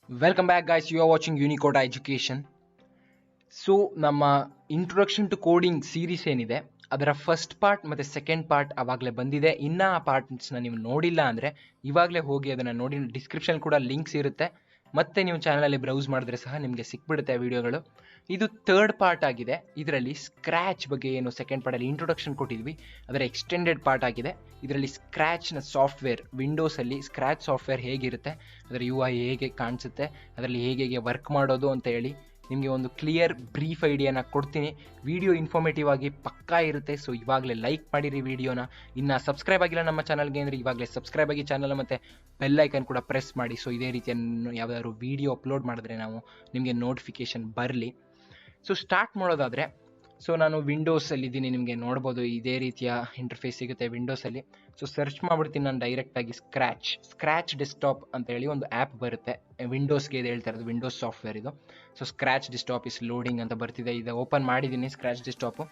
Welcome back, guys. You are watching Unicode Education. So ನಮ್ಮ introduction to coding series ಏನಿದೆ ಅದರ first part ಮತ್ತು second part ಆವಾಗಲೇ ಬಂದಿದೆ. ಇನ್ನು ಆ ಪಾರ್ಟ್ಸ್ನ ನೀವು ನೋಡಿಲ್ಲ ಅಂದರೆ ಇವಾಗಲೇ ಹೋಗಿ ಅದನ್ನು ನೋಡಿ. ಡಿಸ್ಕ್ರಿಪ್ಷನ್ ಕೂಡ ಲಿಂಕ್ಸ್ ಇರುತ್ತೆ, ಮತ್ತು ನೀವು ಚಾನಲಲ್ಲಿ ಬ್ರೌಸ್ ಮಾಡಿದ್ರೆ ಸಹ ನಿಮಗೆ ಸಿಕ್ಬಿಡುತ್ತೆ ವಿಡಿಯೋಗಳು. ಇದು ಥರ್ಡ್ ಪಾರ್ಟ್ ಆಗಿದೆ. ಇದರಲ್ಲಿ ಸ್ಕ್ರ್ಯಾಚ್ ಬಗ್ಗೆ ಏನು ಸೆಕೆಂಡ್ ಪಾರ್ಟಲ್ಲಿ ಇಂಟ್ರೊಡಕ್ಷನ್ ಕೊಟ್ಟಿದ್ವಿ ಅದರ ಎಕ್ಸ್ಟೆಂಡೆಡ್ ಪಾರ್ಟ್ ಆಗಿದೆ. ಇದರಲ್ಲಿ ಸ್ಕ್ರ್ಯಾಚ್ನ ಸಾಫ್ಟ್ವೇರ್, ವಿಂಡೋಸಲ್ಲಿ ಸ್ಕ್ರ್ಯಾಚ್ ಸಾಫ್ಟ್ವೇರ್ ಹೇಗಿರುತ್ತೆ, ಅದರ UI ಹೇಗೆ ಕಾಣಿಸುತ್ತೆ, ಅದರಲ್ಲಿ ಹೇಗೆ ವರ್ಕ್ ಮಾಡೋದು ಅಂತ ಹೇಳಿ ನಿಮಗೆ ಒಂದು ಕ್ಲಿಯರ್ ಬ್ರೀಫ್ ಐಡಿಯಾನ ಕೊಡ್ತೀನಿ. ವಿಡಿಯೋ ಇನ್ಫಾರ್ಮೇಟಿವ್ ಆಗಿ ಪಕ್ಕಾ ಇರುತ್ತೆ. ಸೊ ಇವಾಗಲೇ ಲೈಕ್ ಮಾಡಿರಿ ವಿಡಿಯೋನ. ಇನ್ನು ಸಬ್ಸ್ಕ್ರೈಬ್ ಆಗಿಲ್ಲ ನಮ್ಮ ಚಾನಲ್ಗೆ ಅಂದರೆ ಇವಾಗಲೇ ಸಬ್ಸ್ಕ್ರೈಬ್ ಆಗಿ ಚಾನಲ್ ಮತ್ತು ಬೆಲ್ ಐಕನ್ ಕೂಡ ಪ್ರೆಸ್ ಮಾಡಿ. ಸೊ ಇದೇ ರೀತಿಯ ಯಾವುದಾದ್ರು ವಿಡಿಯೋ ಅಪ್ಲೋಡ್ ಮಾಡಿದ್ರೆ ನಿಮಗೆ ನೋಟಿಫಿಕೇಷನ್ ಬರಲಿ. ಸೊ ಸ್ಟಾರ್ಟ್ ಮಾಡೋದಾದರೆ, ಸೊ ನಾನು ವಿಂಡೋಸಲ್ಲಿದ್ದೀನಿ, ನಿಮಗೆ ನೋಡ್ಬೋದು ಇದೇ ರೀತಿಯ ಇಂಟರ್ಫೇಸ್ ಸಿಗುತ್ತೆ ವಿಂಡೋಸಲ್ಲಿ. ಸೊ ಸರ್ಚ್ ಮಾಡಿಬಿಡ್ತೀನಿ ನಾನು ಡೈರೆಕ್ಟಾಗಿ ಸ್ಕ್ರ್ಯಾಚ್ ಡೆಸ್ಕ್ಟಾಪ್ ಅಂತ ಹೇಳಿ ಒಂದು ಆ್ಯಪ್ ಬರುತ್ತೆ ವಿಂಡೋಸ್ಗೆ. ಇದು ಹೇಳ್ತಾ ಇರೋದು ವಿಂಡೋಸ್ ಸಾಫ್ಟ್ವೇರ್ ಇದು. So scratch desktop is loading ಅಂತ ಬರ್ತಿದೆ. ಇದು ಓಪನ್ ಮಾಡಿದ್ದೀನಿ ಸ್ಕ್ರ್ಯಾಚ್ ಡೆಸ್ಕ್ಟಾಪು.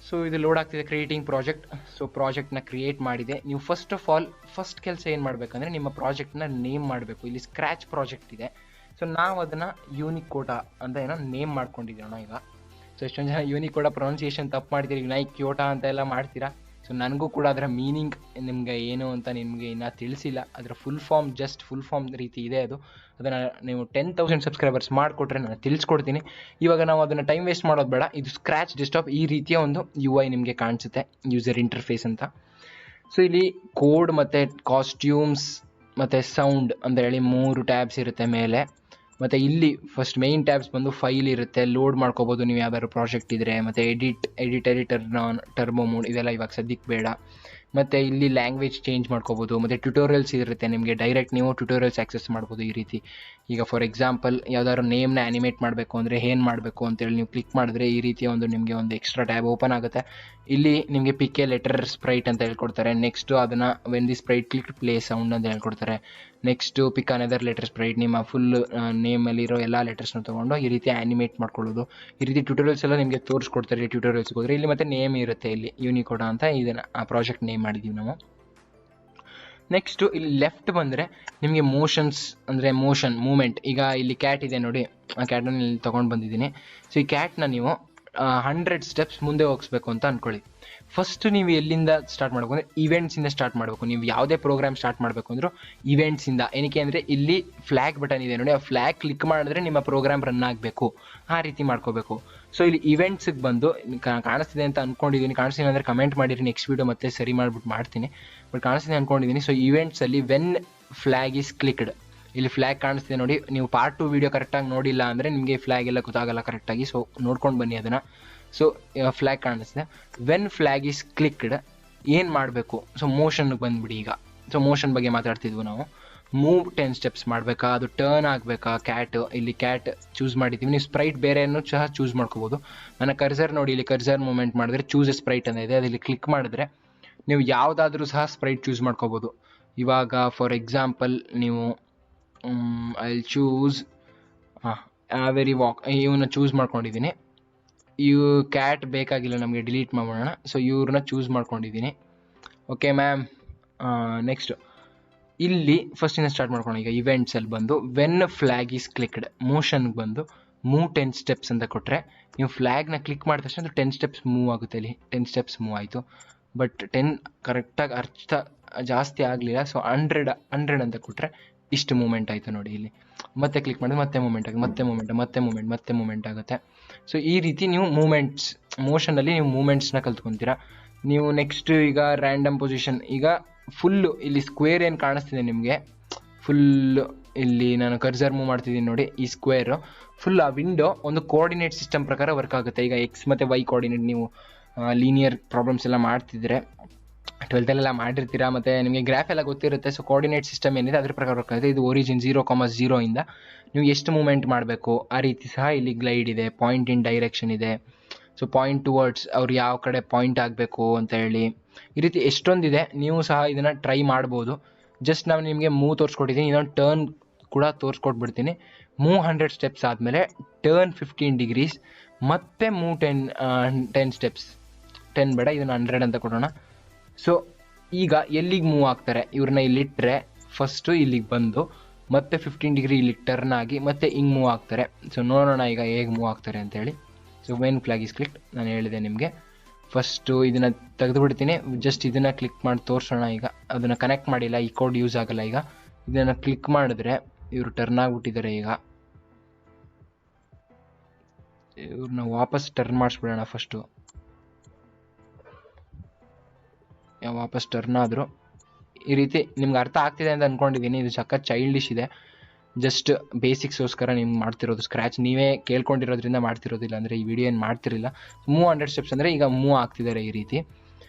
ಸೊ ಇದು ಲೋಡ್ ಆಗ್ತಿದೆ. Creating project. ಸೊ ಪ್ರಾಜೆಕ್ಟ್ನ ಕ್ರಿಯೇಟ್ ಮಾಡಿದೆ. ನೀವು ಫಸ್ಟ್ ಆಫ್ ಆಲ್ ಫಸ್ಟ್ ಕೆಲಸ ಏನು ಮಾಡಬೇಕಂದ್ರೆ ನಿಮ್ಮ ಪ್ರಾಜೆಕ್ಟ್ನ ನೇಮ್ ಮಾಡಬೇಕು. ಇಲ್ಲಿ ಸ್ಕ್ರ್ಯಾಚ್ ಪ್ರಾಜೆಕ್ಟ್ ಇದೆ. ಸೊ ನಾವು ಅದನ್ನು ಯೂನಿಕೋಡ ಅಂತ ಏನೋ ನೇಮ್ ಮಾಡ್ಕೊಂಡಿದ್ದೀವಿ ಈಗ. ಸೊ ಎಷ್ಟೊಂದು ಜನ ಯೂನಿಕೋಡ ಪ್ರೊನೌನ್ಸಿಯೇಷನ್ ತಪ್ಪು ಮಾಡ್ತೀರಿ, ಯುನೈಕ್ಯೋಟ ಅಂತ ಎಲ್ಲ ಮಾಡ್ತೀರಾ. ಸೊ ನನಗೂ ಕೂಡ ಅದರ ಮೀನಿಂಗ್ ನಿಮಗೆ ಏನು ಅಂತ ನಿಮಗೆ ಇನ್ನೂ ತಿಳಿಸಿಲ್ಲ. ಅದರ ಫುಲ್ ಫಾರ್ಮ್ ರೀತಿ ಇದೆ ಅದು. ಅದನ್ನು ನೀವು 10,000 ಸಬ್ಸ್ಕ್ರೈಬರ್ಸ್ ಮಾಡಿಕೊಟ್ರೆ ನಾನು ತಿಳಿಸ್ಕೊಡ್ತೀನಿ. ಇವಾಗ ನಾವು ಅದನ್ನು ಟೈಮ್ ವೇಸ್ಟ್ ಮಾಡೋದು ಬೇಡ. ಇದು ಸ್ಕ್ರ್ಯಾಚ್ ಡೆಸ್ಕ್ಟಾಪ್ ಈ ರೀತಿಯ ಒಂದು UI ನಿಮಗೆ ಕಾಣಿಸುತ್ತೆ, ಯೂಸರ್ ಇಂಟರ್ಫೇಸ್ ಅಂತ. ಸೊ ಇಲ್ಲಿ ಕೋಡ್ ಮತ್ತು ಕಾಸ್ಟ್ಯೂಮ್ಸ್ ಮತ್ತು ಸೌಂಡ್ ಅಂತ ಹೇಳಿ 3 ಟ್ಯಾಬ್ಸ್ ಇರುತ್ತೆ ಮೇಲೆ. ಮತ್ತು ಇಲ್ಲಿ ಫಸ್ಟ್ ಮೇಯ್ನ್ ಟ್ಯಾಬ್ಸ್ ಬಂದು ಫೈಲ್ ಇರುತ್ತೆ, ಲೋಡ್ ಮಾಡ್ಕೋಬೋದು ನೀವು ಯಾವ್ದಾದ್ರು ಪ್ರಾಜೆಕ್ಟ್ ಇದ್ದರೆ. ಮತ್ತು ಎಡಿಟರ್ ಟರ್ಬೋ ಮೋಡ್ ಇದೆಲ್ಲ ಇವಾಗ ಸದ್ಯಕ್ಕೆ ಬೇಡ. ಮತ್ತು ಇಲ್ಲಿ ಲ್ಯಾಂಗ್ವೇಜ್ ಚೇಂಜ್ ಮಾಡ್ಕೋಬೋದು. ಮತ್ತು ಟ್ಯುಟೋರಿಯಲ್ಸ್ ಇರುತ್ತೆ, ನಿಮಗೆ ಡೈರೆಕ್ಟ್ ನೀವು ಟ್ಯುಟೋರಿಯಲ್ಸ್ ಆಕ್ಸೆಸ್ ಮಾಡ್ಬೋದು ಈ ರೀತಿ. ಈಗ ಫಾರ್ ಎಕ್ಸಾಂಪಲ್ ಯಾವ್ದಾದ್ರು ನೇಮ್ನ ಆ್ಯನಿಮೇಟ್ ಮಾಡಬೇಕು ಅಂದರೆ ಏನು ಮಾಡಬೇಕು ಅಂತೇಳಿ ನೀವು ಕ್ಲಿಕ್ ಮಾಡಿದ್ರೆ ಈ ರೀತಿಯ ನಿಮಗೆ ಒಂದು ಎಕ್ಸ್ಟ್ರಾ ಟ್ಯಾಬ್ ಓಪನ್ ಆಗುತ್ತೆ. ಇಲ್ಲಿ ನಿಮಗೆ ಪಿಕ್ ಎ ಲೆಟರ್ ಸ್ಪ್ರೈಟ್ ಅಂತ ಹೇಳ್ಕೊಡ್ತಾರೆ. ನೆಕ್ಸ್ಟು ಅದನ್ನು when the Sprite click play sound ಅಂತ ಹೇಳ್ಕೊಡ್ತಾರೆ. ನೆಕ್ಸ್ಟು ಪಿಕ್ ಅನದರ್ ಲೆಟರ್ ಸ್ಪ್ರೈಟ್, ನಿಮ್ಮ ಫುಲ್ ನೇಮಲ್ಲಿರೋ ಎಲ್ಲ ಲೆಟರ್ಸ್ನ ತೊಗೊಂಡು ಈ ರೀತಿ ಆ್ಯನಿಮೇಟ್ ಮಾಡ್ಕೊಳ್ಳೋದು. ಈ ರೀತಿ ಟ್ಯುಟೋರಿಯಲ್ಸ್ ಎಲ್ಲ ನಿಮಗೆ ತೋರಿಸ್ಕೊಡ್ತಾರೆ ಟ್ಯುಟೋರಿಯಲ್ಸ್ಗೆ ಹೋದರೆ. ಇಲ್ಲಿ ಮತ್ತು ನೇಮ್ ಇರುತ್ತೆ, ಇಲ್ಲಿ ಯೂನಿಕೋಡ ಅಂತ ಇದನ್ನು ಆ ಪ್ರಾಜೆಕ್ಟ್ ನೇಮ್ ಮಾಡಿದ್ದೀವಿ ನಾವು. ನೆಕ್ಸ್ಟು ಇಲ್ಲಿ ಲೆಫ್ಟ್ ಬಂದರೆ ನಿಮಗೆ ಮೋಷನ್ಸ್ ಅಂದರೆ ಮೂಮೆಂಟ್. ಈಗ ಇಲ್ಲಿ ಕ್ಯಾಟ್ ಇದೆ ನೋಡಿ, ಆ ಕ್ಯಾಟನ್ನು ಇಲ್ಲಿ ತೊಗೊಂಡು ಬಂದಿದ್ದೀನಿ. ಸೊ ಈ ಕ್ಯಾಟ್ನ ನೀವು 100 ಸ್ಟೆಪ್ಸ್ ಮುಂದೆ ಹೋಗಿಸ್ಬೇಕು ಅಂತ ಅಂದ್ಕೊಳ್ಳಿ. ಫಸ್ಟ್ ನೀವು ಎಲ್ಲಿಂದ ಸ್ಟಾರ್ಟ್ ಮಾಡಬೇಕು ಅಂದರೆ ಇವೆಂಟ್ಸಿಂದ ಸ್ಟಾರ್ಟ್ ಮಾಡಬೇಕು. ನೀವು ಯಾವುದೇ ಪ್ರೋಗ್ರಾಮ್ ಸ್ಟಾರ್ಟ್ ಮಾಡಬೇಕು ಅಂದರೂ ಇವೆಂಟ್ಸಿಂದ. ಏನಕ್ಕೆ ಅಂದರೆ ಇಲ್ಲಿ ಫ್ಲ್ಯಾಗ್ ಬಟನ್ ಇದೆ ನೋಡಿ, ಆ ಫ್ಲ್ಯಾಗ್ ಕ್ಲಿಕ್ ಮಾಡಿದ್ರೆ ನಿಮ್ಮ ಪ್ರೋಗ್ರಾಮ್ ರನ್ ಆಗಬೇಕು. ಆ ರೀತಿ ಮಾಡ್ಕೋಬೇಕು. ಸೊ ಇಲ್ಲಿ ಇವೆಂಟ್ಸಿಗೆ ಬಂದು ಕಾಣಿಸ್ತಿದೆ ಅಂತ ಅಂದ್ಕೊಂಡಿದ್ದೀನಿ. ಕಾಣಿಸ್ತೀನಿ ಅಂದರೆ ಕಮೆಂಟ್ ಮಾಡಿರಿ, ನೆಕ್ಸ್ಟ್ ವೀಡಿಯೋ ಮತ್ತೆ ಸರಿ ಮಾಡಿಬಿಟ್ಟು ಮಾಡ್ತೀನಿ. ಬಟ್ ಕಾಣಿಸ್ತಿದೆ ಅಂದ್ಕೊಂಡಿದ್ದೀನಿ. ಸೊ ಇವೆಂಟ್ಸಲ್ಲಿ ವೆನ್ ಫ್ಲ್ಯಾಗ್ ಈಸ್ ಕ್ಲಿಕ್ಡ್, ಇಲ್ಲಿ ಫ್ಲ್ಯಾಗ್ ಕಾಣಿಸ್ತಿದೆ ನೋಡಿ. ನೀವು ಪಾರ್ಟ್ 2 ವೀಡಿಯೋ ಕರೆಕ್ಟಾಗಿ ನೋಡಿಲ್ಲ ಅಂದರೆ ನಿಮಗೆ ಫ್ಲ್ಯಾಗ್ ಎಲ್ಲ ಗೊತ್ತಾಗಲ್ಲ ಕರೆಕ್ಟಾಗಿ. ಸೊ ನೋಡ್ಕೊಂಡು ಬನ್ನಿ ಅದನ್ನು. ಸೊ ಫ್ಲ್ಯಾಗ್ ಕಾಣಿಸ್ತಿದೆ. ವೆನ್ ಫ್ಲ್ಯಾಗ್ ಈಸ್ ಕ್ಲಿಕ್ಡ್ ಏನು ಮಾಡಬೇಕು? ಸೊ ಮೋಷನ್ಗೆ ಬಂದುಬಿಡಿ ಈಗ. ಸೊ ಮೋಷನ್ ಬಗ್ಗೆ ಮಾತಾಡ್ತಿದ್ವು ನಾವು. ಮೂವ್ 10 ಸ್ಟೆಪ್ಸ್ ಮಾಡಬೇಕಾ, ಅದು ಟರ್ನ್ ಆಗಬೇಕಾ, ಇಲ್ಲಿ ಕ್ಯಾಟ್ ಚೂಸ್ ಮಾಡಿದ್ದೀವಿ. ನೀವು ಸ್ಪ್ರೈಟ್ ಬೇರೆಯನ್ನು ಸಹ ಚೂಸ್ ಮಾಡ್ಕೋಬೋದು. ನನ್ನ ಕರ್ಸರ್ ನೋಡಿ, ಇಲ್ಲಿ ಕರ್ಸರ್ ಮೂವ್ಮೆಂಟ್ ಮಾಡಿದ್ರೆ ಚೂಸ್ ಎ ಸ್ಪ್ರೈಟ್ ಅಂತ ಇದೆ. ಅದಿಲ್ಲಿ ಕ್ಲಿಕ್ ಮಾಡಿದ್ರೆ ನೀವು ಯಾವುದಾದ್ರೂ ಸಹ ಸ್ಪ್ರೈಟ್ ಚೂಸ್ ಮಾಡ್ಕೋಬೋದು. ಇವಾಗ ಫಾರ್ ಎಕ್ಸಾಂಪಲ್ ನೀವು ಐ ಚೂಸ್ ವೆರಿ ವಾಕ್, ಇವನ್ನ ಚೂಸ್ ಮಾಡ್ಕೊಂಡಿದ್ದೀನಿ. ಕ್ಯಾಟ್ ಬೇಕಾಗಿಲ್ಲ ನಮಗೆ, ಡಿಲೀಟ್ ಮಾಡೋಣ. ಸೊ ಇವ್ರನ್ನ ಚೂಸ್ ಮಾಡ್ಕೊಂಡಿದ್ದೀನಿ. Okay ma'am. ನೆಕ್ಸ್ಟ್ ಇಲ್ಲಿ ಫಸ್ಟಿಂದ ಸ್ಟಾರ್ಟ್ ಮಾಡ್ಕೊಂಡು ಈಗ ಇವೆಂಟ್ಸಲ್ಲಿ ಬಂದು ವೆನ್ ಫ್ಲ್ಯಾಗ್ ಈಸ್ ಕ್ಲಿಕ್ಡ್ ಮೋಷನ್ಗೆ ಬಂದು ಮೂವ್ 10 ಸ್ಟೆಪ್ಸ್ ಅಂತ ಕೊಟ್ಟರೆ, ನೀವು ಫ್ಲ್ಯಾಗ್ನ ಕ್ಲಿಕ್ ಮಾಡಿದ ತಕ್ಷಣ 10 ಸ್ಟೆಪ್ಸ್ ಮೂವ್ ಆಗುತ್ತೆ. ಇಲ್ಲಿ 10 ಸ್ಟೆಪ್ಸ್ ಮೂವ್ ಆಯಿತು. ಬಟ್ 10 ಕರೆಕ್ಟಾಗಿ ಅರ್ಥ ಜಾಸ್ತಿ ಆಗಲಿಲ್ಲ. ಸೊ 100 ಅಂತ ಕೊಟ್ಟರೆ ಇಷ್ಟು ಮೂಮೆಂಟ್ ಆಯಿತು ನೋಡಿ. ಇಲ್ಲಿ ಮತ್ತೆ ಕ್ಲಿಕ್ ಮಾಡಿದ್ರೆ ಮತ್ತೆ ಮೂಮೆಂಟ್ ಆಗುತ್ತೆ, ಮತ್ತೆ ಮೂಮೆಂಟ್ ಆಗುತ್ತೆ. ಸೊ ಈ ರೀತಿ ನೀವು ಮೋಷನಲ್ಲಿ ನೀವು ಮೂಮೆಂಟ್ಸ್ನ ಕಲ್ತ್ಕೊತೀರಾ ನೀವು. ನೆಕ್ಸ್ಟ್ ಈಗ ರ್ಯಾಂಡಮ್ ಪೊಸಿಷನ್. ಈಗ ಫುಲ್ಲು ಇಲ್ಲಿ ಸ್ಕ್ವೇರ್ ಏನು ಕಾಣಿಸ್ತಿದೆ ನಿಮಗೆ, ಫುಲ್ಲು ಇಲ್ಲಿ ನಾನು ಕರ್ಸರ್ ಮೂವ್ ಮಾಡ್ತಿದ್ದೀನಿ ನೋಡಿ. ಈ ಸ್ಕ್ವೇರು ಫುಲ್ ಆ ವಿಂಡೋ ಒಂದು ಕೋಆರ್ಡಿನೇಟ್ ಸಿಸ್ಟಮ್ ಪ್ರಕಾರ ವರ್ಕ್ ಆಗುತ್ತೆ. ಈಗ X ಮತ್ತು Y ಕೋಆರ್ಡಿನೇಟ್ ನೀವು ಲೀನಿಯರ್ ಪ್ರಾಬ್ಲಮ್ಸ್ ಎಲ್ಲ ಮಾಡ್ತಿದ್ರೆ 12th ಮಾಡಿರ್ತೀರಾ, ಮತ್ತು ನಿಮಗೆ ಗ್ರಾಫ್ ಎಲ್ಲ ಗೊತ್ತಿರುತ್ತೆ. ಸೊ ಕೋಆರ್ಡಿನೇಟ್ ಸಿಸ್ಟಮ್ ಏನಿದೆ ಅದ್ರ ಪ್ರಕಾರ ವರ್ಕ್ ಆಗುತ್ತೆ. ಇದು ಒರಿಜಿನ್ 0,0 ಇಂದ ನೀವು ಎಷ್ಟು ಮೂಮೆಂಟ್ ಮಾಡಬೇಕು ಆ ರೀತಿ ಸಹ ಇಲ್ಲಿ ಗ್ಲೈಡ್ ಇದೆ. ಪಾಯಿಂಟ್ ಇನ್ ಡೈರೆಕ್ಷನ್ ಇದೆ. ಸೊ ಪಾಯಿಂಟ್ ಟುವರ್ಡ್ಸ್, ಅವ್ರು ಯಾವ ಕಡೆ ಪಾಯಿಂಟ್ ಆಗಬೇಕು ಅಂತ ಹೇಳಿ ಈ ರೀತಿ ಎಷ್ಟೊಂದಿದೆ. ನೀವು ಸಹ ಇದನ್ನು ಟ್ರೈ ಮಾಡ್ಬೋದು. ಜಸ್ಟ್ ನಾನು ನಿಮಗೆ ಮೂವ್ ತೋರಿಸ್ಕೊಟ್ಟಿದ್ದೀನಿ. ಇನ್ನೊಂದು ಟರ್ನ್ ಕೂಡ ತೋರಿಸ್ಕೊಟ್ಬಿಡ್ತೀನಿ. ಮೂವ್ 100 ಸ್ಟೆಪ್ಸ್ ಆದಮೇಲೆ ಟರ್ನ್ 15 ಡಿಗ್ರೀಸ್, ಮತ್ತೆ ಮೂವ್ 10 ಸ್ಟೆಪ್ಸ್. 10 ಬೇಡ, ಇದನ್ನು 100 ಅಂತ ಕೊಡೋಣ. ಸೊ ಈಗ ಎಲ್ಲಿಗೆ ಮೂವ್ ಆಗ್ತಾರೆ ಇವ್ರನ್ನ ಇಲ್ಲಿಟ್ಟರೆ ಫಸ್ಟು ಇಲ್ಲಿಗೆ ಬಂದು ಮತ್ತೆ 15 ಡಿಗ್ರಿ ಇಲ್ಲಿ ಟರ್ನ್ ಆಗಿ ಮತ್ತೆ ಹಿಂಗೆ ಮೂವ್ ಆಗ್ತಾರೆ. ಸೊ ನೋಡೋಣ ಈಗ ಹೇಗೆ ಮೂವ್ ಆಗ್ತಾರೆ ಅಂತೇಳಿ. So when flag is click ನಾನು ಹೇಳಿದೆ ನಿಮಗೆ. ಫಸ್ಟು ಇದನ್ನು ತೆಗೆದುಬಿಡ್ತೀನಿ, ಜಸ್ಟ್ ಇದನ್ನು ಕ್ಲಿಕ್ ಮಾಡಿ ತೋರಿಸೋಣ. ಈಗ ಅದನ್ನು ಕನೆಕ್ಟ್ ಮಾಡಿಲ್ಲ, ಈ ಕೋಡ್ ಯೂಸ್ ಆಗಲ್ಲ. ಈಗ ಇದನ್ನು ಕ್ಲಿಕ್ ಮಾಡಿದ್ರೆ ಇವರು ಟರ್ನ್ ಆಗಿಬಿಟ್ಟಿದ್ದಾರೆ. ಈಗ ಇವ್ರನ್ನ ವಾಪಸ್ ಟರ್ನ್ ಮಾಡಿಸ್ಬಿಡೋಣ. ಫಸ್ಟು ವಾಪಸ್ ಟರ್ನ್ ಆದರು. ಈ ರೀತಿ ನಿಮ್ಗೆ ಅರ್ಥ ಆಗ್ತಿದೆ ಅಂತ ಅಂದ್ಕೊಂಡಿದ್ದೀನಿ. ಇದು ಸಖತ್ ಚೈಲ್ಡಿಶ್ ಇದೆ, ಜಸ್ಟ್ ಬೇಸಿಕ್ಸ್ಗೋಸ್ಕರ ನಿಮ್ಗೆ ಮಾಡ್ತಿರೋದು. ಸ್ಕ್ರ್ಯಾಚ್ ನೀವೇ ಕೇಳ್ಕೊಂಡಿರೋದ್ರಿಂದ ಮಾಡ್ತಿರೋದಿಲ್ಲ, ಅಂದರೆ ಈ ವಿಡಿಯೋ ಏನು ಮಾಡ್ತಿರಲಿಲ್ಲ. ಮೂವ್ 100 ಸ್ಟೆಪ್ಸ್ ಅಂದರೆ ಈಗ ಮೂವ್ ಆಗ್ತಿದ್ದಾರೆ ಈ ರೀತಿ.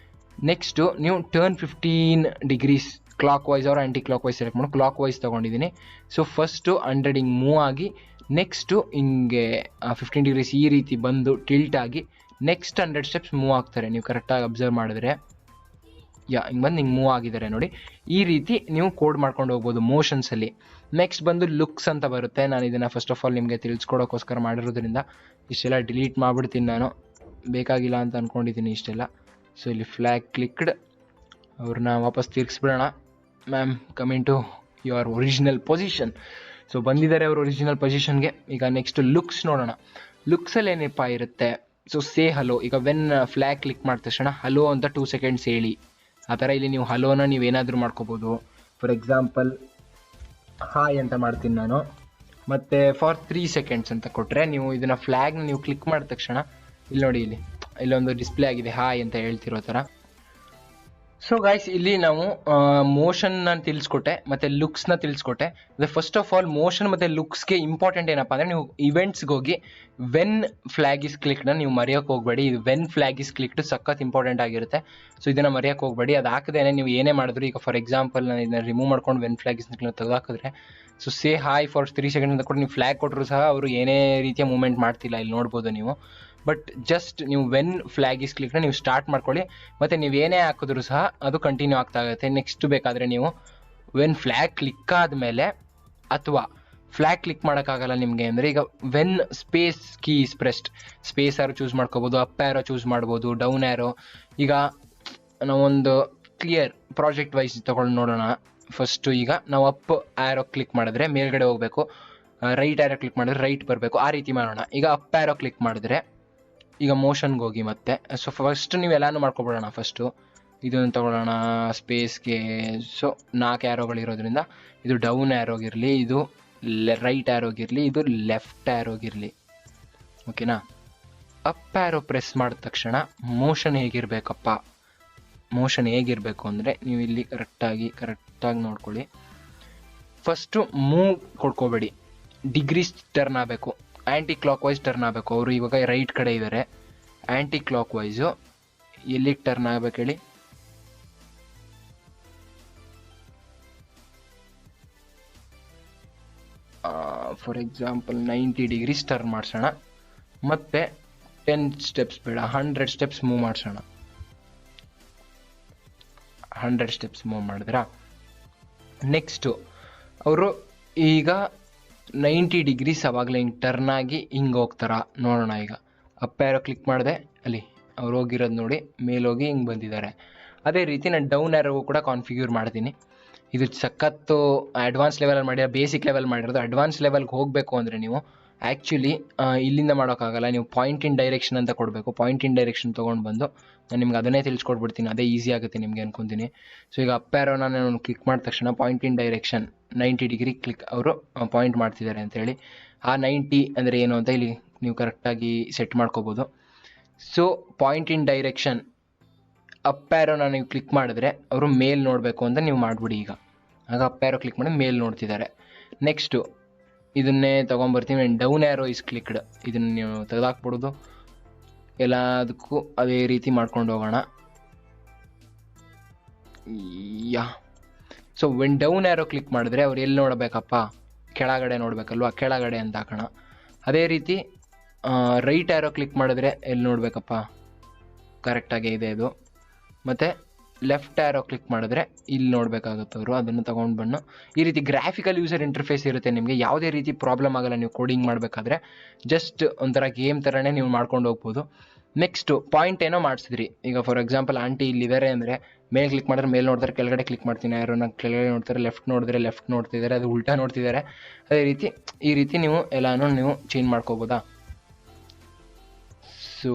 ನೆಕ್ಸ್ಟು ನೀವು turn 15 degrees clockwise or anticlockwise select ಮಾಡಿ ಕ್ಲಾಕ್ ವೈಸ್ ತೊಗೊಂಡಿದ್ದೀನಿ. ಸೊ ಫಸ್ಟು 100 ಹಿಂಗೆ ಮೂವ್ ಆಗಿ ನೆಕ್ಸ್ಟು ಹಿಂಗೆ 15 ಡಿಗ್ರೀಸ್ ಈ ರೀತಿ ಬಂದು ಟಿಲ್ಟ್ ಆಗಿ ನೆಕ್ಸ್ಟ್ 100 ಸ್ಟೆಪ್ಸ್ ಮೂವ್ ಆಗ್ತಾರೆ. ನೀವು ಕರೆಕ್ಟಾಗಿ ಅಬ್ಸರ್ವ್ ಮಾಡಿದ್ರೆ ಹಿಂಗೆ ಬಂದು ಹಿಂಗೆ ಮೂವ್ ಆಗಿದ್ದಾರೆ ನೋಡಿ. ಈ ರೀತಿ ನೀವು ಕೋಡ್ ಮಾಡ್ಕೊಂಡು ಹೋಗ್ಬೋದು ಮೋಷನ್ಸಲ್ಲಿ. ನೆಕ್ಸ್ಟ್ ಬಂದು ಲುಕ್ಸ್ ಅಂತ ಬರುತ್ತೆ. ನಾನು ಇದನ್ನು ಫಸ್ಟ್ ಆಫ್ ಆಲ್ ನಿಮಗೆ ತಿಳಿಸ್ಕೊಡೋಕ್ಕೋಸ್ಕರ ಮಾಡಿರೋದ್ರಿಂದ ಇಷ್ಟೆಲ್ಲ ಡಿಲೀಟ್ ಮಾಡಿಬಿಡ್ತೀನಿ, ನಾನು ಬೇಕಾಗಿಲ್ಲ ಅಂತ ಅಂದ್ಕೊಂಡಿದ್ದೀನಿ ಇಷ್ಟೆಲ್ಲ. ಸೊ ಇಲ್ಲಿ ಫ್ಲ್ಯಾಗ್ ಕ್ಲಿಕ್ಡ್, ಅವ್ರನ್ನ ವಾಪಸ್ ತಿರ್ಗಿಸ್ಬಿಡೋಣ. Ma'am coming to your original position. So ಬಂದಿದ್ದಾರೆ ಅವರು ಒರಿಜಿನಲ್ ಪೊಸಿಷನ್ಗೆ. ಈಗ ನೆಕ್ಸ್ಟ್ ಲುಕ್ಸ್ ನೋಡೋಣ. ಲುಕ್ಸಲ್ಲಿ ಏನಪ್ಪ ಇರುತ್ತೆ, ಸೊ ಸೇ ಹಲೋ. ಈಗ ವೆನ್ ಫ್ಲ್ಯಾಗ್ ಕ್ಲಿಕ್ ಮಾಡಿದ ತಕ್ಷಣ ಹಲೋ ಅಂತ 2 ಸೆಕೆಂಡ್ಸ್ ಹೇಳಿ. ಆ ಥರ ಇಲ್ಲಿ ನೀವು ಹಲೋನ ನೀವೇನಾದರೂ ಮಾಡ್ಕೋಬೋದು. ಫಾರ್ ಎಕ್ಸಾಂಪಲ್ ಹಾಯ್ ಅಂತ ಮಾಡ್ತೀನಿ ನಾನು, ಮತ್ತು ಫಾರ್ 3 ಸೆಕೆಂಡ್ಸ್ ಅಂತ ಕೊಟ್ಟರೆ ನೀವು ಇದನ್ನು ಫ್ಲ್ಯಾಗ್ನ ನೀವು ಕ್ಲಿಕ್ ಮಾಡಿದ ತಕ್ಷಣ ಇಲ್ಲಿ ನೋಡಿ, ಇಲ್ಲೊಂದು ಡಿಸ್ಪ್ಲೇ ಆಗಿದೆ ಹಾಯ್ ಅಂತ ಹೇಳ್ತಿರೋ ಥರ. ಸೊ ಗೈಸ್, ಇಲ್ಲಿ ನಾವು ಮೋಷನ್ನ ತಿಳಿಸ್ಕೊಟ್ಟೆ ಮತ್ತು ಲುಕ್ಸ್ನ ತಿಳಿಸ್ಕೊಟ್ಟೆ. ಫಸ್ಟ್ ಆಫ್ ಆಲ್ ಮೋಷನ್ ಮತ್ತು ಲುಕ್ಸ್ಗೆ ಇಂಪಾರ್ಟೆಂಟ್ ಏನಪ್ಪ ಅಂದರೆ, ನೀವು ಇವೆಂಟ್ಸ್ಗೆ ಹೋಗಿ ವೆನ್ ಫ್ಲ್ಯಾಗ್ ಇಸ್ ಕ್ಲಿಕ್ನ ನೀವು ಮರೆಯೋಕ್ಕೆ ಹೋಗಬೇಡಿ. ಇದು ವೆನ್ ಫ್ಲ್ಯಾಗ್ ಇಸ್ ಕ್ಲಿಕ್ಡ್ ಸಖತ್ ಇಂಪಾರ್ಟೆಂಟ್ ಆಗಿರುತ್ತೆ. ಸೊ ಇದನ್ನು ಮರೆಯೋಕ್ಕೆ ಹೋಗಬೇಡಿ. ಅದು ಹಾಕದೇನೆ ನೀವು ಏನೇ ಮಾಡಿದ್ರು, ಈಗ ಫಾರ್ ಎಕ್ಸಾಂಪಲ್ ನಾನು ಇದನ್ನ ರಿಮೂವ್ ಮಾಡ್ಕೊಂಡು ವೆನ್ ಫ್ಲ್ಯಾಗ್ ಇಸ್ ಕ್ಲಿಕ್ನ ತೆಗೆದಾಕಿದ್ರೆ, so say hi for 3 second ಅಂತ ಕೊಟ್ಟು ನೀವು ಫ್ಲ್ಯಾಗ್ ಕೊಟ್ಟರು ಸಹ ಅವರು ಏನೇ ರೀತಿಯ ಮೂವ್ಮೆಂಟ್ ಮಾಡ್ತಿಲ್ಲ, ಇಲ್ಲಿ ನೋಡ್ಬೋದು ನೀವು. ಬಟ್ ಜಸ್ಟ್ ನೀವು ವೆನ್ ಫ್ಲ್ಯಾಗ್ ಇಸ್ ಕ್ಲಿಕ್ನ ನೀವು ಸ್ಟಾರ್ಟ್ ಮಾಡ್ಕೊಳ್ಳಿ, ಮತ್ತು ನೀವು ಏನೇ ಹಾಕಿದ್ರು ಸಹ ಅದು ಕಂಟಿನ್ಯೂ ಆಗ್ತಾ ಆಗುತ್ತೆ. ನೆಕ್ಸ್ಟ್ ಬೇಕಾದರೆ ನೀವು ವೆನ್ ಫ್ಲ್ಯಾಗ್ ಕ್ಲಿಕ್ ಆದಮೇಲೆ, ಅಥವಾ ಫ್ಲ್ಯಾಗ್ ಕ್ಲಿಕ್ ಮಾಡೋಕ್ಕಾಗಲ್ಲ ನಿಮಗೆ ಅಂದರೆ, ಈಗ when space key is pressed, space arrow choose ಮಾಡ್ಕೋಬೋದು, ಅಪ್ ಆ್ಯರೋ ಚೂಸ್ ಮಾಡ್ಬೋದು, ಡೌನ್ ಆ್ಯರೋ. ಈಗ ನಾವೊಂದು ಕ್ಲಿಯರ್ ಪ್ರಾಜೆಕ್ಟ್ ವೈಸ್ ತೊಗೊಂಡು ನೋಡೋಣ. ಫಸ್ಟು ಈಗ ನಾವು ಅಪ್ ಆ್ಯರೋ ಕ್ಲಿಕ್ ಮಾಡಿದ್ರೆ ಮೇಲ್ಗಡೆ ಹೋಗಬೇಕು, ರೈಟ್ ಆ್ಯರೋ ಕ್ಲಿಕ್ ಮಾಡಿದ್ರೆ ರೈಟ್ ಬರಬೇಕು, ಆ ರೀತಿ ಮಾಡೋಣ. ಈಗ ಅಪ್ ಆ್ಯರೋ ಕ್ಲಿಕ್ ಮಾಡಿದ್ರೆ ಈಗ ಮೋಷನ್ಗೆ ಹೋಗಿ ಮತ್ತೆ. ಸೊ ಫಸ್ಟ್ ನೀವು ಎಲ್ಲನೂ ಮಾಡ್ಕೊಬಿಡೋಣ. ಫಸ್ಟು ಇದನ್ನು ತೊಗೊಳ್ಳೋಣ ಸ್ಪೇಸ್ಗೆ. ಸೊ 4 ಆ್ಯರೋಗಳಿರೋದ್ರಿಂದ ಇದು ಡೌನ್ ಆ್ಯರೋಗಿರಲಿ, ಇದು ರೈಟ್ ಆ್ಯರೋಗಿರಲಿ, ಇದು ಲೆಫ್ಟ್ ಆ್ಯರೋಗಿರಲಿ, ಓಕೆನಾ. ಅಪ್ ಆ್ಯರೋ ಪ್ರೆಸ್ ಮಾಡಿದ ತಕ್ಷಣ ಮೋಷನ್ ಹೇಗಿರಬೇಕಪ್ಪ, ಮೋಷನ್ ಹೇಗಿರಬೇಕು ಅಂದರೆ, ನೀವು ಇಲ್ಲಿ ಕರೆಕ್ಟಾಗಿ ನೋಡ್ಕೊಳ್ಳಿ. ಫಸ್ಟು ಮೂವ್ ಕೊಡ್ಕೋಬೇಡಿ, ಡಿಗ್ರೀಸ್ ಟರ್ನ್ ಆಗಬೇಕು, ಆ್ಯಂಟಿ ಕ್ಲಾಕ್ ವೈಸ್ ಟರ್ನ್ ಆಗಬೇಕು. ಅವರು ಇವಾಗ ರೈಟ್ ಕಡೆ ಇದ್ದಾರೆ, ಆ್ಯಂಟಿ ಕ್ಲಾಕ್ ವೈಸು ಎಲ್ಲಿಗೆ ಟರ್ನ್ ಆಗಬೇಕು ಹೇಳಿ. ಫಾರ್ ಎಕ್ಸಾಂಪಲ್ 90 ಡಿಗ್ರೀಸ್ ಟರ್ನ್ ಮಾಡಿಸೋಣ, ಮತ್ತು 10 ಸ್ಟೆಪ್ಸ್ ಬೇಡ 100 ಸ್ಟೆಪ್ಸ್ ಮೂವ್ ಮಾಡಿಸೋಣ. 100 ಸ್ಟೆಪ್ಸ್ ಮೂವ್ ಮಾಡಿದ್ರಾ. ನೆಕ್ಸ್ಟು ಅವರು ಈಗ 90 ಡಿಗ್ರೀಸ್ ಅವಾಗಲೇ ಹಿಂಗೆ ಟರ್ನ್ ಆಗಿ ಹಿಂಗೆ ಹೋಗ್ತಾರ ನೋಡೋಣ. ಈಗ ಅಪ್ ಆ್ಯರೋ ಕ್ಲಿಕ್ ಮಾಡಿದೆ, ಅಲ್ಲಿ ಅವ್ರು ಹೋಗಿರೋದು ನೋಡಿ, ಮೇಲೋಗಿ ಹಿಂಗೆ ಬಂದಿದ್ದಾರೆ. ಅದೇ ರೀತಿ ನಾನು ಡೌನ್ ಆ್ಯರೋಗೂ ಕೂಡ ಕಾನ್ಫಿಗ್ಯೂರ್ ಮಾಡ್ತೀನಿ. ಇದು ಸಖತ್ತು ಅಡ್ವಾನ್ಸ್ ಲೆವೆಲಲ್ಲಿ ಮಾಡಿರೋ, ಬೇಸಿಕ್ ಲೆವೆಲ್ ಮಾಡಿರೋದು. ಅಡ್ವಾನ್ಸ್ ಲೆವೆಲ್ಗೆ ಹೋಗಬೇಕು ಅಂದರೆ ನೀವು ಆ್ಯಕ್ಚುಲಿ ಇಲ್ಲಿಂದ ಮಾಡೋಕ್ಕಾಗಲ್ಲ, ನೀವು ಪಾಯಿಂಟ್ ಇನ್ ಡೈರೆಕ್ಷನ್ ಅಂತ ಕೊಡಬೇಕು. ಪಾಯಿಂಟ್ ಇನ್ ಡೈರೆಕ್ಷನ್ ತೊಗೊಂಡು ಬಂದು ನಾನು ನಿಮ್ಗೆ ಅದನ್ನೇ ತಿಳಿಸ್ಕೊಡ್ಬಿಡ್ತೀನಿ, ಅದೇ ಈಸಿ ಆಗುತ್ತೆ ನಿಮಗೆ ಅನ್ಕೊತೀನಿ. ಸೊ ಈಗ ಅಪ್ ಆ್ಯರೋನ ನಾನು ಕ್ಲಿಕ್ ಮಾಡಿದ ತಕ್ಷಣ point in direction 90 degree click ಅವರು ಪಾಯಿಂಟ್ ಮಾಡ್ತಿದ್ದಾರೆ ಅಂತೇಳಿ. ಆ 90 ಅಂದರೆ ಏನು ಅಂತ ಇಲ್ಲಿ ನೀವು ಕರೆಕ್ಟಾಗಿ ಸೆಟ್ ಮಾಡ್ಕೋಬೋದು. So point in direction up ಆ್ಯರೋನ ನೀವು ಕ್ಲಿಕ್ ಮಾಡಿದ್ರೆ ಅವರು ಮೇಲ್ ನೋಡಬೇಕು ಅಂತ ನೀವು ಮಾಡಿಬಿಡಿ. ಈಗ ಆಗ ಅಪ್ ಆ್ಯರೋ ಕ್ಲಿಕ್ ಮಾಡಿ ಮೇಲ್ ನೋಡ್ತಿದ್ದಾರೆ. ನೆಕ್ಸ್ಟು ಇದನ್ನೇ ತೊಗೊಂಬರ್ತೀವಿ, ಡೌನ್ ಆ್ಯರೋ ಇಸ್ ಕ್ಲಿಕ್ಡ್, ಇದನ್ನು ನೀವು ತೆಗೆದಾಕ್ಬಿಡೋದು. ಎಲ್ಲದಕ್ಕೂ ಅದೇ ರೀತಿ ಮಾಡ್ಕೊಂಡು ಹೋಗೋಣ. So when down arrow click ಮಾಡಿದ್ರೆ ಅವ್ರು ಎಲ್ಲಿ ನೋಡಬೇಕಪ್ಪ, ಕೆಳಗಡೆ ನೋಡಬೇಕಲ್ವ, ಕೆಳಗಡೆ ಅಂತ ಹಾಕೋಣ. ಅದೇ ರೀತಿ ರೈಟ್ ಆ್ಯರೋ ಕ್ಲಿಕ್ ಮಾಡಿದ್ರೆ ಎಲ್ಲಿ ನೋಡಬೇಕಪ್ಪ, ಕರೆಕ್ಟಾಗೇ ಇದೆ ಇದು. ಮತ್ತು ಲೆಫ್ಟ್ ಆ್ಯರೋ ಕ್ಲಿಕ್ ಮಾಡಿದ್ರೆ ಇಲ್ಲಿ ನೋಡಬೇಕಾಗುತ್ತೆ ಅವರು, ಅದನ್ನು ತೊಗೊಂಡು ಬಂದು ಈ ರೀತಿ ಗ್ರಾಫಿಕಲ್ ಯೂಸರ್ ಇಂಟರ್ಫೇಸ್ ಇರುತ್ತೆ ನಿಮಗೆ. ಯಾವುದೇ ರೀತಿ ಪ್ರಾಬ್ಲಮ್ ಆಗಲ್ಲ ನೀವು ಕೋಡಿಂಗ್ ಮಾಡಬೇಕಾದ್ರೆ. ಜಸ್ಟ್ ಒಂಥರ ಗೇಮ್ ಥರನೇ ನೀವು ಮಾಡ್ಕೊಂಡು ಹೋಗ್ಬೋದು. ನೆಕ್ಸ್ಟು ಪಾಯಿಂಟ್ ಏನೋ ಮಾಡಿಸಿದ್ರಿ. ಈಗ ಫಾರ್ ಎಕ್ಸಾಂಪಲ್ ಆಂಟಿ ಇಲ್ಲಿದ್ದಾರೆ ಅಂದರೆ ಮೇಲೆ ಕ್ಲಿಕ್ ಮಾಡಿದ್ರೆ ಮೇಲೆ ನೋಡ್ತಾರೆ, ಕೆಳಗಡೆ ಕ್ಲಿಕ್ ಮಾಡ್ತೀನಿ ಯಾರೋ ಕೆಳಗಡೆ ನೋಡ್ತಾರೆ, ಲೆಫ್ಟ್ ನೋಡಿದ್ರೆ ಲೆಫ್ಟ್ ನೋಡ್ತಿದ್ದಾರೆ, ಅದು ಉಲ್ಟಾ ನೋಡ್ತಿದ್ದಾರೆ. ಅದೇ ರೀತಿ ಈ ರೀತಿ ನೀವು ಎಲ್ಲನೂ ನೀವು ಚೇಂಜ್ ಮಾಡ್ಕೋಬೋದಾ. ಸೊ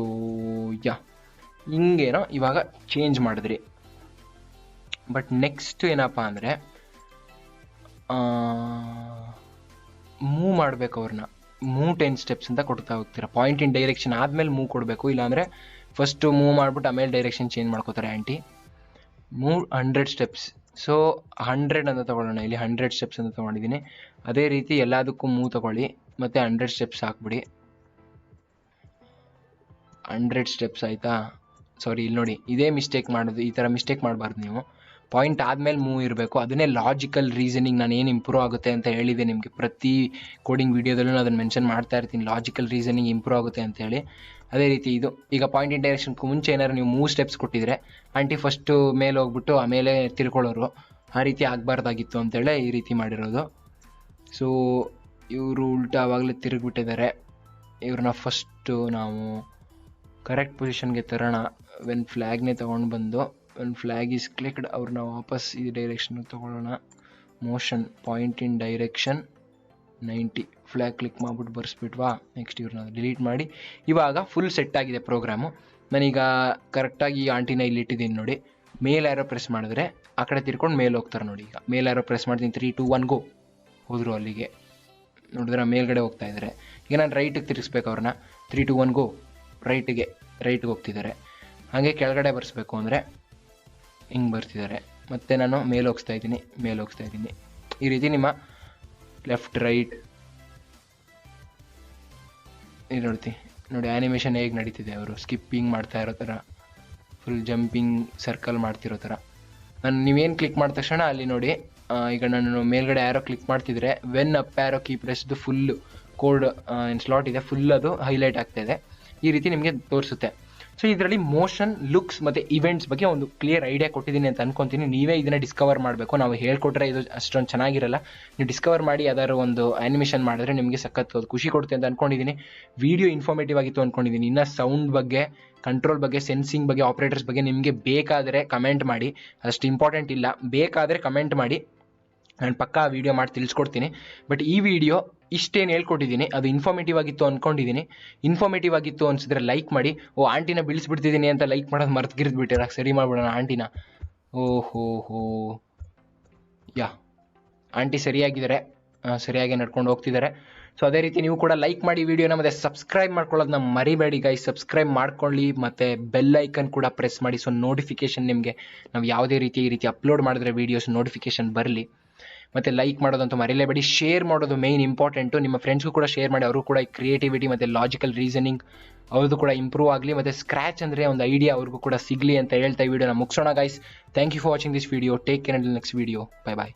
ಹಿಂಗೇನೋ ಇವಾಗ ಚೇಂಜ್ ಮಾಡಿದ್ರಿ. ಬಟ್ ನೆಕ್ಸ್ಟ್ ಏನಪ್ಪ ಅಂದರೆ ಮೂವ್ ಮಾಡಬೇಕು ಅವ್ರನ್ನ. ಮೂವ್ 10 ಸ್ಟೆಪ್ಸ್ ಅಂತ ಕೊಡ್ತಾ ಹೋಗ್ತೀರಾ. ಪಾಯಿಂಟ್ ಇನ್ ಡೈರೆಕ್ಷನ್ ಆದಮೇಲೆ ಮೂವ್ ಕೊಡಬೇಕು, ಇಲ್ಲಾಂದರೆ ಫಸ್ಟು ಮೂವ್ ಮಾಡಿಬಿಟ್ಟು ಆಮೇಲೆ ಡೈರೆಕ್ಷನ್ ಚೇಂಜ್ ಮಾಡ್ಕೋತಾರೆ ಆಂಟಿ. Move 100 steps. ಸೊ 100 ಅಂತ ತೊಗೊಳ್ಳೋಣ, ಇಲ್ಲಿ 100 ಸ್ಟೆಪ್ಸ್ ಅಂತ ತೊಗೊಂಡಿದ್ದೀನಿ. ಅದೇ ರೀತಿ ಎಲ್ಲದಕ್ಕೂ ಮೂವ್ ತೊಗೊಳ್ಳಿ ಮತ್ತು 100 ಸ್ಟೆಪ್ಸ್ ಹಾಕ್ಬಿಡಿ. 100 ಸ್ಟೆಪ್ಸ್ ಆಯಿತಾ. ಸಾರಿ, ಇಲ್ಲಿ ನೋಡಿ, ಇದೇ ಮಿಸ್ಟೇಕ್ ಮಾಡೋದು. ಈ ಥರ ಮಿಸ್ಟೇಕ್ ಮಾಡಬಾರ್ದು ನೀವು. ಪಾಯಿಂಟ್ ಆದಮೇಲೆ ಮೂವ್ ಇರಬೇಕು. ಅದನ್ನೇ ಲಾಜಿಕಲ್ ರೀಸನಿಂಗ್ ನಾನು ಏನು ಇಂಪ್ರೂವ್ ಆಗುತ್ತೆ ಅಂತ ಹೇಳಿದೆ ನಿಮಗೆ. ಪ್ರತಿ ಕೋಡಿಂಗ್ ವೀಡಿಯೋದಲ್ಲೂ ಅದನ್ನು ಮೆನ್ಷನ್ ಮಾಡ್ತಾ ಇರ್ತೀನಿ, ಲಾಜಿಕಲ್ ರೀಸನಿಂಗ್ ಇಂಪ್ರೂವ್ ಆಗುತ್ತೆ ಅಂತೇಳಿ. ಅದೇ ರೀತಿ ಇದು ಈಗ ಪಾಯಿಂಟ್ ಇನ್ ಡೈರೆಕ್ಷನ್ಗೂ ಮುಂಚೆ ಏನಾದ್ರು ನೀವು ಮೂವ್ ಸ್ಟೆಪ್ಸ್ ಕೊಟ್ಟಿದ್ರೆ ಆಂಟಿ ಫಸ್ಟು ಮೇಲೆ ಹೋಗ್ಬಿಟ್ಟು ಆಮೇಲೆ ತಿರ್ಕೊಳ್ಳೋರು. ಆ ರೀತಿ ಆಗಬಾರ್ದಾಗಿತ್ತು ಅಂತೇಳಿ ಈ ರೀತಿ ಮಾಡಿರೋದು. ಸೊ ಇವರು ಉಲ್ಟಾ ಆವಾಗಲೇ ತಿರುಗಿಬಿಟ್ಟಿದ್ದಾರೆ. ಇವ್ರನ್ನ ಫಸ್ಟು ನಾವು ಕರೆಕ್ಟ್ ಪೊಸಿಷನ್ಗೆ ತರೋಣ. ವೆನ್ ಫ್ಲ್ಯಾಗ್ನೇ ತೊಗೊಂಡು ಬಂದು ವೆನ್ ಫ್ಲ್ಯಾಗ್ ಈಸ್ ಕ್ಲಿಕ್ಡ್ ಅವ್ರನ್ನ ವಾಪಸ್ ಈ ಡೈರೆಕ್ಷನ್ ತೊಗೊಳ್ಳೋಣ. Motion point in direction 90, flag click ಮಾಡಿಬಿಟ್ಟು ಬರ್ಸ್ಬಿಟ್ವಾ. ನೆಕ್ಸ್ಟ್ ಇವ್ರನ್ನ ಡಿಲೀಟ್ ಮಾಡಿ. ಇವಾಗ ಫುಲ್ ಸೆಟ್ ಆಗಿದೆ ಪ್ರೋಗ್ರಾಮು. ನಾನೀಗ ಕರೆಕ್ಟಾಗಿ ಈ ಆಂಟಿನ ಇಲ್ಲಿ ಇಟ್ಟಿದ್ದೀನಿ ನೋಡಿ. ಮೇಲೆ ಯಾರೋ ಪ್ರೆಸ್ ಮಾಡಿದ್ರೆ ಆ ಕಡೆ ತಿರ್ಕೊಂಡು ಮೇಲೆ ಹೋಗ್ತಾರೆ ನೋಡಿ. ಈಗ ಮೇಲೆ ಯಾರೋ ಪ್ರೆಸ್ ಮಾಡ್ತೀನಿ, 3, 2, 1 ಗೋ ಹೋದರು ಅಲ್ಲಿಗೆ. ನೋಡಿದ್ರೆ ಮೇಲ್ಗಡೆ ಹೋಗ್ತಾ ಇದ್ದಾರೆ. ಈಗ ನಾನು ರೈಟಿಗೆ ತಿರ್ಗಿಸ್ಬೇಕು ಅವ್ರನ್ನ. 3, 2, 1 ಗೋ ರೈಟ್ಗೆ ಹೋಗ್ತಿದ್ದಾರೆ. ಹಾಗೆ ಕೆಳಗಡೆ ಬರ್ಸ್ಬೇಕು ಅಂದರೆ ಹಿಂಗೆ ಬರ್ತಿದ್ದಾರೆ. ಮತ್ತು ನಾನು ಮೇಲೆ ಹೋಗ್ತಾ ಇದ್ದೀನಿ. ಈ ರೀತಿ ನಿಮ್ಮ ಲೆಫ್ಟ್ ರೈಟ್ ಇದು ನೋಡಿ ಆ್ಯನಿಮೇಷನ್ ಹೇಗೆ ನಡೀತಿದೆ. ಅವರು ಸ್ಕಿಪ್ಪಿಂಗ್ ಮಾಡ್ತಾ ಇರೋ ಥರ, ಫುಲ್ ಜಂಪಿಂಗ್ ಸರ್ಕಲ್ ಮಾಡ್ತಿರೋ ಥರ. ನೀವೇನು ಕ್ಲಿಕ್ ಮಾಡಿದ ತಕ್ಷಣ ಅಲ್ಲಿ ನೋಡಿ, ಈಗ ನಾನು ಮೇಲ್ಗಡೆ ಆ್ಯರೋ ಕ್ಲಿಕ್ ಮಾಡ್ತಿದ್ರೆ ವೆನ್ ಅಪ್ ಆ್ಯರೋ ಕೀ ಪ್ರೆಸ್ದು ಫುಲ್ಲು ಕೋಡ್ ಸ್ಲಾಟ್ ಇದೆ, ಫುಲ್ ಅದು ಹೈಲೈಟ್ ಆಗ್ತಾಯಿದೆ. ಈ ರೀತಿ ನಿಮಗೆ ತೋರಿಸುತ್ತೆ. ಸೊ ಇದರಲ್ಲಿ ಮೋಷನ್, ಲುಕ್ಸ್ ಮತ್ತು ಇವೆಂಟ್ಸ್ ಬಗ್ಗೆ ಒಂದು ಕ್ಲಿಯರ್ ಐಡಿಯಾ ಕೊಟ್ಟಿದ್ದೀನಿ ಅಂತ ಅನ್ಕೊತೀನಿ. ನೀವೇ ಇದನ್ನು ಡಿಸ್ಕವರ್ ಮಾಡಬೇಕು. ನಾವು ಹೇಳ್ಕೊಟ್ರೆ ಇದು ಅಷ್ಟೊಂದು ಚೆನ್ನಾಗಿರಲ್ಲ. ನೀವು ಡಿಸ್ಕವರ್ ಮಾಡಿ ಯಾವ್ದಾದ್ರು ಒಂದು ಆ್ಯನಿಮೇಷನ್ ಮಾಡಿದ್ರೆ ನಿಮಗೆ ಸಖತ್ ಖುಷಿ ಕೊಡುತ್ತೆ ಅಂತ ಅಂದ್ಕೊಂಡಿದ್ದೀನಿ. ವಿಡಿಯೋ ಇನ್ಫಾರ್ಮೇಟಿವ್ ಆಗಿತ್ತು ಅಂದ್ಕೊಂಡಿದ್ದೀನಿ. ಇನ್ನು ಸೌಂಡ್ ಬಗ್ಗೆ, ಕಂಟ್ರೋಲ್ ಬಗ್ಗೆ, ಸೆನ್ಸಿಂಗ್ ಬಗ್ಗೆ, ಆಪ್ರೇಟರ್ಸ್ ಬಗ್ಗೆ ನಿಮಗೆ ಬೇಕಾದರೆ ಕಮೆಂಟ್ ಮಾಡಿ. ಅಷ್ಟು ಇಂಪಾರ್ಟೆಂಟ್ ಇಲ್ಲ, ಬೇಕಾದರೆ ಕಮೆಂಟ್ ಮಾಡಿ, ನಾನು ಪಕ್ಕಾ ವೀಡಿಯೋ ಮಾಡಿ ತಿಳಿಸ್ಕೊಡ್ತೀನಿ. ಬಟ್ ಈ ವಿಡಿಯೋ ಇಷ್ಟೇನು ಹೇಳ್ಕೊಟ್ಟಿದ್ದೀನಿ ಅದು ಇನ್ಫಾರ್ಮೇಟಿವ್ ಆಗಿತ್ತು ಅಂದ್ಕೊಂಡಿದ್ದೀನಿ. ಇನ್ಫಾರ್ಮೇಟಿವ್ ಆಗಿತ್ತು ಅನಿಸಿದ್ರೆ ಲೈಕ್ ಮಾಡಿ. ಆಂಟಿನ ಬೀಳಿಸ್ಬಿಡ್ತಿದ್ದೀನಿ ಅಂತ ಲೈಕ್ ಮಾಡೋದು ಮರ್ತ್ಗಿರ್ದ್ಬಿಟ್ಟಿರ. ಸರಿ ಮಾಡ್ಬಿಡೋಣ ಆಂಟಿನ. ಓಹೋ ಆಂಟಿ ಸರಿಯಾಗಿದ್ದಾರೆ, ಸರಿಯಾಗಿ ನಡ್ಕೊಂಡು ಹೋಗ್ತಿದ್ದಾರೆ. ಸೊ ಅದೇ ರೀತಿ ನೀವು ಕೂಡ ಲೈಕ್ ಮಾಡಿ ವಿಡಿಯೋನ, ಮತ್ತು ಸಬ್ಸ್ಕ್ರೈಬ್ ಮಾಡ್ಕೊಳ್ಳೋದನ್ನ ಮರಿಬೇಡಿ ಗೈಸ್. ಸಬ್ಸ್ಕ್ರೈಬ್ ಮಾಡ್ಕೊಳ್ಳಿ ಮತ್ತು ಬೆಲ್ ಐಕನ್ ಕೂಡ ಪ್ರೆಸ್ ಮಾಡಿ. ಸೊ ನೋಟಿಫಿಕೇಷನ್ ನಿಮಗೆ ನಾವು ಯಾವುದೇ ಈ ರೀತಿ ಅಪ್ಲೋಡ್ ಮಾಡಿದ್ರೆ ವೀಡಿಯೋಸ್ ನೋಟಿಫಿಕೇಷನ್ ಬರಲಿ. ಮತ್ತು ಲೈಕ್ ಮಾಡೋದಂತೂ ಮರಿಲೇಬೇಡಿ. ಶೇರ್ ಮಾಡೋದು ಮೇಯ್ನ್ ಇಂಪಾರ್ಟೆಂಟು. ನಿಮ್ಮ ಫ್ರೆಂಡ್ಸ್ಗೂ ಕೂಡ ಶೇರ್ ಮಾಡಿ, ಅವರು ಕೂಡ ಕ್ರಿಯೇಟಿವಿಟಿ ಮತ್ತು ಲಾಜಿಕಲ್ ರೀಸನಿಂಗ್ ಅವ್ರದ್ದು ಕೂಡ ಇಂಪ್ರೂವ್ ಆಗಲಿ, ಮತ್ತು ಸ್ಕ್ರ್ಯಾಚ್ ಅಂದರೆ ಒಂದು ಐಡಿಯಾ ಅವ್ರಿಗೂ ಕೂಡ ಸಿಗಲಿ ಅಂತ ಹೇಳ್ತಾ ಈ ವಿಡಿಯೋನ ಮುಗಿಸೋಣ guys. Thank you for watching this video. Take care until next video. Bye.